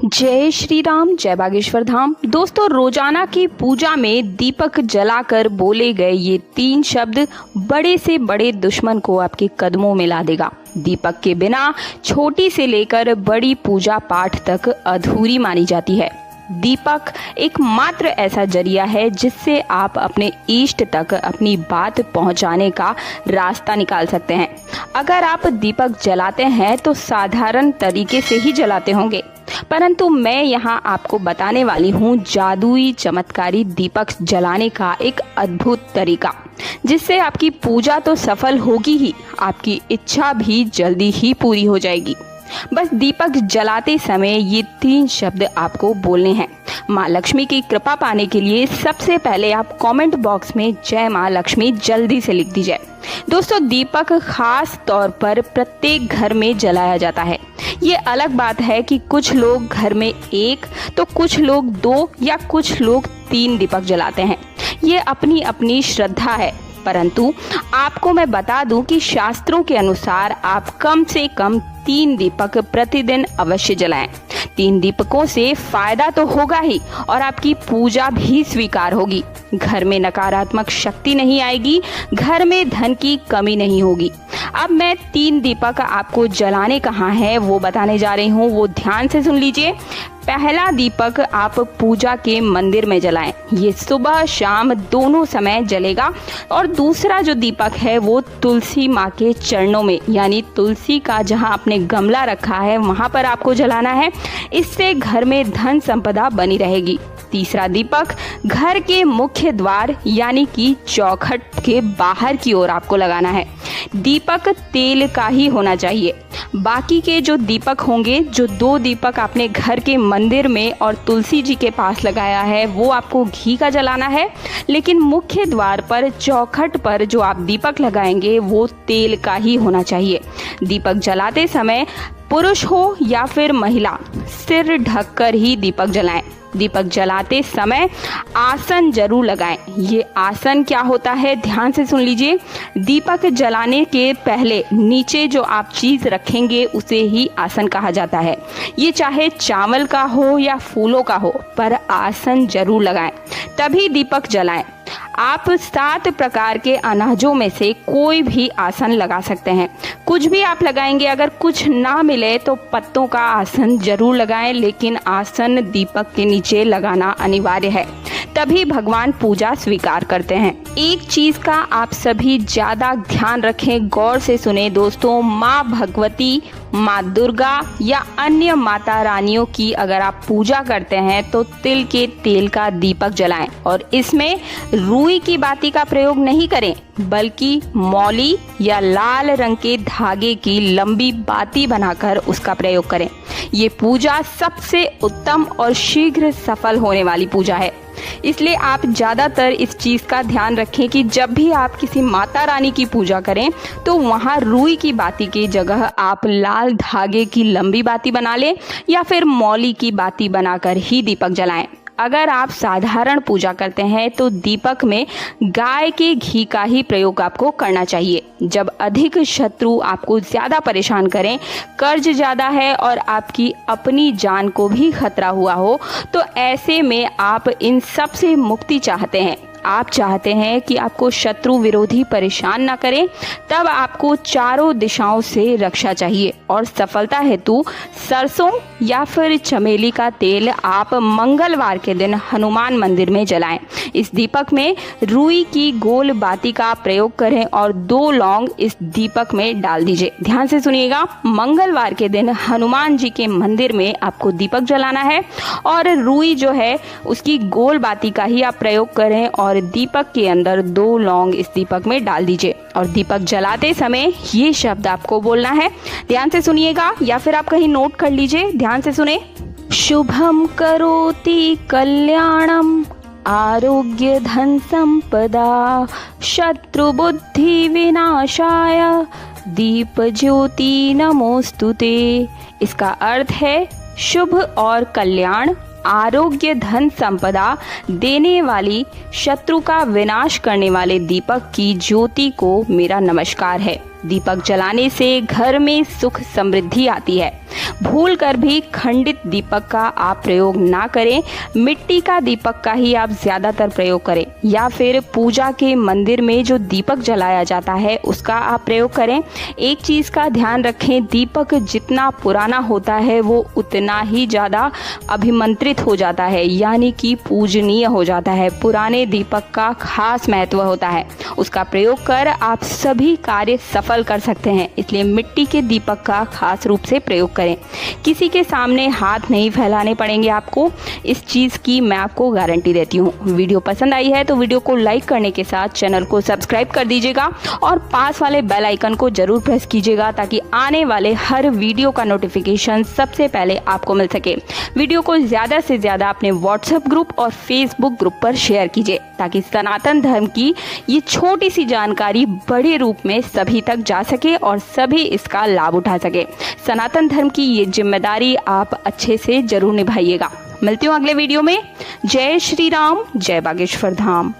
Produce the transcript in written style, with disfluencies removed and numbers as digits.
जय श्री राम, जय बागेश्वर धाम। दोस्तों, रोजाना की पूजा में दीपक जलाकर बोले गए ये 3 शब्द बड़े से बड़े दुश्मन को आपके कदमों में ला देगा। दीपक के बिना छोटी से लेकर बड़ी पूजा पाठ तक अधूरी मानी जाती है। दीपक एकमात्र ऐसा जरिया है जिससे आप अपने इष्ट तक अपनी बात पहुंचाने का रास्ता निकाल सकते हैं। अगर आप दीपक जलाते हैं तो साधारण तरीके से ही जलाते होंगे, परंतु मैं यहाँ आपको बताने वाली हूँ जादुई चमत्कारी दीपक जलाने का एक अद्भुत तरीका, जिससे आपकी पूजा तो सफल होगी ही, आपकी इच्छा भी जल्दी ही पूरी हो जाएगी। बस दीपक जलाते समय ये 3 शब्द आपको बोलने हैं। माँ लक्ष्मी की कृपा पाने के लिए सबसे पहले आप कमेंट बॉक्स में जय माँ लक्ष्मी जल्दी से लिख दीजिए। दोस्तों, दीपक खास तौर पर प्रत्येक घर में जलाया जाता है। ये अलग बात है कि कुछ लोग घर में 1 तो कुछ लोग 2 या कुछ लोग 3 दीपक जलाते हैं। ये अपनी अपनी श्रद्धा है, परंतु आपको मैं बता दूं कि शास्त्रों के अनुसार आप कम से कम 3 दीपक प्रतिदिन अवश्य जलाएं। 3 दीपकों से फायदा तो होगा ही और आपकी पूजा भी स्वीकार होगी। घर में नकारात्मक शक्ति नहीं आएगी, घर में धन की कमी नहीं होगी। अब मैं 3 दीपक आपको जलाने कहाँ है वो बताने जा रही हूँ, वो ध्यान से सुन लीजिए। पहला दीपक आप पूजा के मंदिर में जलाएं। ये सुबह शाम दोनों समय जलेगा। और दूसरा जो दीपक है वो तुलसी माँ के चरणों में, यानी तुलसी का जहाँ आपने गमला रखा है वहाँ पर आपको जलाना है। इससे घर में धन संपदा बनी रहेगी। तीसरा दीपक घर के मुख्य द्वार यानी कि चौखट के बाहर की ओर आपको लगाना है। दीपक तेल का ही होना चाहिए। बाकी के जो दीपक होंगे, जो 2 दीपक आपने घर के मंदिर में और तुलसी जी के पास लगाया है, वो आपको घी का जलाना है। लेकिन मुख्य द्वार पर चौखट पर जो आप दीपक लगाएंगे वो तेल का ही होना चाहिए। दीपक जलाते समय पुरुष हो या फिर महिला, सिर ढककर ही दीपक जलाएं। दीपक जलाते समय आसन जरूर लगाएं। ये आसन क्या होता है, ध्यान से सुन लीजिए। दीपक जलाने के पहले नीचे जो आप चीज़ रखेंगे उसे ही आसन कहा जाता है। ये चाहे चावल का हो या फूलों का हो, पर आसन जरूर लगाएं, तभी दीपक जलाएं। आप 7 प्रकार के अनाजों में से कोई भी आसन लगा सकते हैं। कुछ भी आप लगाएंगे, अगर कुछ ना मिले तो पत्तों का आसन जरूर लगाएं, लेकिन आसन दीपक के नीचे लगाना अनिवार्य है, तभी भगवान पूजा स्वीकार करते हैं। एक चीज का आप सभी ज्यादा ध्यान रखें, गौर से सुने दोस्तों। माँ भगवती, माँ दुर्गा या अन्य माता रानियों की अगर आप पूजा करते हैं तो तिल के तेल का दीपक जलाएं और इसमें रुई की बाती का प्रयोग नहीं करें, बल्कि मौली या लाल रंग के धागे की लंबी बाती बनाकर उसका प्रयोग करें। ये पूजा सबसे उत्तम और शीघ्र सफल होने वाली पूजा है। इसलिए आप ज़्यादातर इस चीज़ का ध्यान रखें कि जब भी आप किसी माता रानी की पूजा करें तो वहाँ रुई की बाती की जगह आप लाल धागे की लंबी बाती बना लें या फिर मौली की बाती बनाकर ही दीपक जलाएं। अगर आप साधारण पूजा करते हैं तो दीपक में गाय के घी का ही प्रयोग आपको करना चाहिए। जब अधिक शत्रु आपको ज़्यादा परेशान करें, कर्ज ज़्यादा है और आपकी अपनी जान को भी खतरा हुआ हो, तो ऐसे में आप इन सब से मुक्ति चाहते हैं। आप चाहते हैं कि आपको शत्रु विरोधी परेशान ना करें, तब आपको चारों दिशाओं से रक्षा चाहिए। और सफलता हेतु सरसों या फिर चमेली का तेल आप मंगलवार के दिन हनुमान मंदिर में जलाएं। इस दीपक में रुई की गोल बाती का प्रयोग करें और 2 लौंग इस दीपक में डाल दीजिए। ध्यान से सुनिएगा, मंगलवार के दिन हनुमान जी के मंदिर में आपको दीपक जलाना है और रुई जो है उसकी गोल बाती का ही आप प्रयोग करें और दीपक के अंदर 2 लौंग इस दीपक में डाल दीजिए। और दीपक जलाते समय ये शब्द आपको बोलना है, ध्यान से सुनिएगा या फिर आप कहीं नोट कर लीजिए, ध्यान से सुने। शुभम करोति कल्याणम आरोग्य धन संपदा शत्रु बुद्धि विनाशाय दीप ज्योति नमोस्तुते। इसका अर्थ है शुभ और कल्याण, आरोग्य धन संपदा देने वाली, शत्रु का विनाश करने वाले दीपक की ज्योति को मेरा नमस्कार है। दीपक जलाने से घर में सुख समृद्धि आती है। भूल कर भी खंडित दीपक का आप प्रयोग ना करें, मिट्टी का दीपक का ही आप ज्यादातर प्रयोग करें, या फिर पूजा के मंदिर में जो दीपक जलाया जाता है उसका आप प्रयोग करें। एक चीज का ध्यान रखें, दीपक जितना पुराना होता है वो उतना ही ज्यादा अभिमंत्रित हो जाता है, यानी कि पूजनीय हो जाता है। पुराने दीपक का खास महत्व होता है, उसका प्रयोग कर आप सभी कार्य सफल कर सकते हैं। इसलिए मिट्टी के दीपक का खास रूप से प्रयोग करें। किसी के सामने हाथ नहीं फैलाने पड़ेंगे आपको, इस चीज की मैं आपको गारंटी देती हूँ। वीडियो पसंद आई है तो वीडियो को लाइक करने के साथ चैनल को सब्सक्राइब कर दीजिएगा और पास वाले बेल आइकन को जरूर प्रेस कीजिएगा ताकि आने वाले हर वीडियो का नोटिफिकेशन सबसे पहले आपको मिल सके। वीडियो को ज्यादा से ज्यादा अपने व्हाट्सएप ग्रुप और फेसबुक ग्रुप पर शेयर कीजिए ताकि सनातन धर्म की ये छोटी सी जानकारी बड़े रूप में सभी तक जा सके और सभी इसका लाभ उठा सके। सनातन धर्म की ये जिम्मेदारी आप अच्छे से जरूर निभाइएगा। मिलती हूँ अगले वीडियो में। जय श्री राम, जय बागेश्वर धाम।